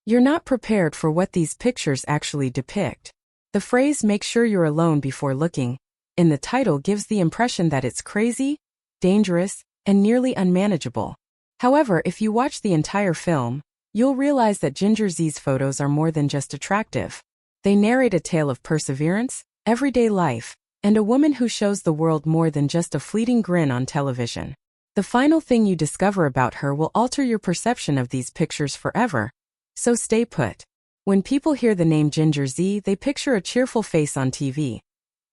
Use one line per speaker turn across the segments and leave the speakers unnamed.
You're not prepared for what these pictures actually depict. The phrase "make sure you're alone before looking" in the title gives the impression that it's crazy, dangerous, and nearly unmanageable. However, if you watch the entire film, you'll realize that Ginger Z's photos are more than just attractive. They narrate a tale of perseverance, everyday life, and a woman who shows the world more than just a fleeting grin on television. The final thing you discover about her will alter your perception of these pictures forever, so stay put. When people hear the name Ginger Z, they picture a cheerful face on TV.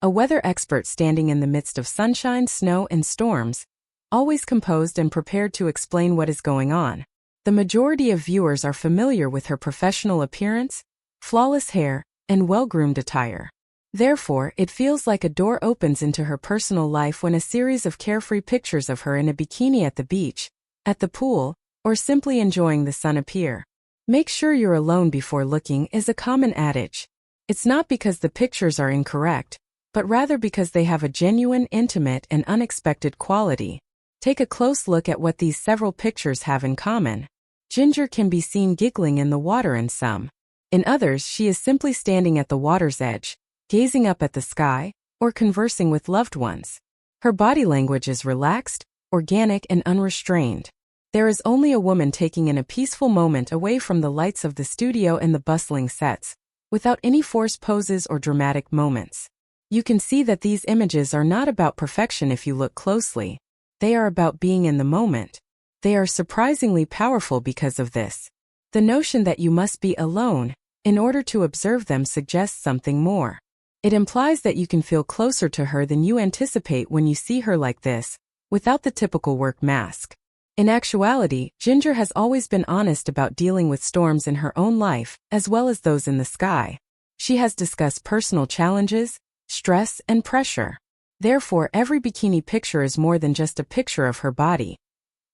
A weather expert standing in the midst of sunshine, snow, and storms, always composed and prepared to explain what is going on. The majority of viewers are familiar with her professional appearance, flawless hair, and well-groomed attire. Therefore, it feels like a door opens into her personal life when a series of carefree pictures of her in a bikini at the beach, at the pool, or simply enjoying the sun appear. Make sure you're alone before looking is a common adage. It's not because the pictures are incorrect, but rather because they have a genuine, intimate, and unexpected quality. Take a close look at what these several pictures have in common. Ginger can be seen giggling in the water in some. In others, she is simply standing at the water's edge, gazing up at the sky, or conversing with loved ones. Her body language is relaxed, organic, and unrestrained. There is only a woman taking in a peaceful moment away from the lights of the studio and the bustling sets, without any forced poses or dramatic moments. You can see that these images are not about perfection if you look closely. They are about being in the moment. They are surprisingly powerful because of this. The notion that you must be alone in order to observe them suggests something more. It implies that you can feel closer to her than you anticipate when you see her like this, without the typical work mask. In actuality, Ginger has always been honest about dealing with storms in her own life, as well as those in the sky. She has discussed personal challenges, stress, and pressure. Therefore, every bikini picture is more than just a picture of her body.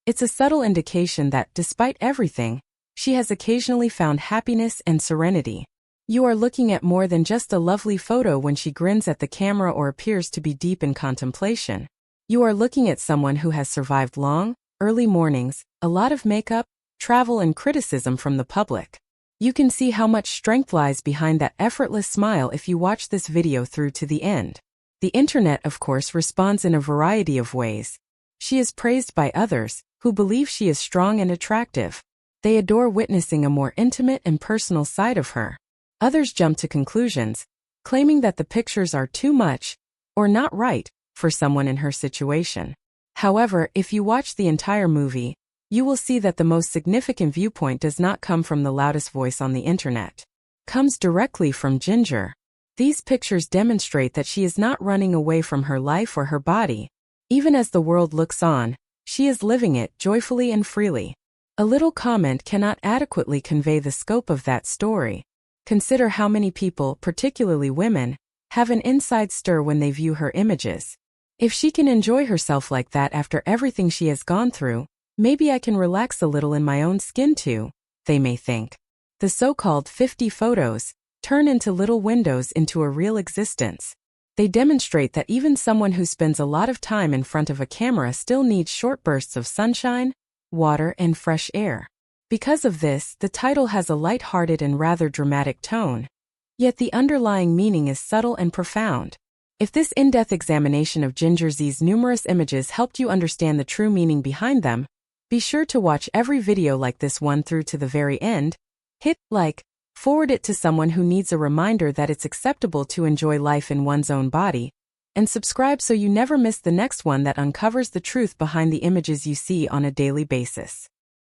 It's a subtle indication that, despite everything, she has occasionally found happiness and serenity. You are looking at more than just a lovely photo when she grins at the camera or appears to be deep in contemplation. You are looking at someone who has survived long, early mornings, a lot of makeup, travel, and criticism from the public. You can see how much strength lies behind that effortless smile if you watch this video through to the end. The internet, of course, responds in a variety of ways. She is praised by others, who believe she is strong and attractive. They adore witnessing a more intimate and personal side of her. Others jump to conclusions, claiming that the pictures are too much, or not right, for someone in her situation. However, if you watch the entire movie, you will see that the most significant viewpoint does not come from the loudest voice on the internet. It comes directly from Ginger. These pictures demonstrate that she is not running away from her life or her body. Even as the world looks on, she is living it joyfully and freely. A little comment cannot adequately convey the scope of that story. Consider how many people, particularly women, have an inside stir when they view her images. If she can enjoy herself like that after everything she has gone through, maybe I can relax a little in my own skin too, they may think. The so-called 50 photos turn into little windows into a real existence. They demonstrate that even someone who spends a lot of time in front of a camera still needs short bursts of sunshine, water, and fresh air. Because of this, the title has a light-hearted and rather dramatic tone. Yet the underlying meaning is subtle and profound. If this in-depth examination of Ginger Z's numerous images helped you understand the true meaning behind them, be sure to watch every video like this one through to the very end. Hit like, forward it to someone who needs a reminder that it's acceptable to enjoy life in one's own body, and subscribe so you never miss the next one that uncovers the truth behind the images you see on a daily basis.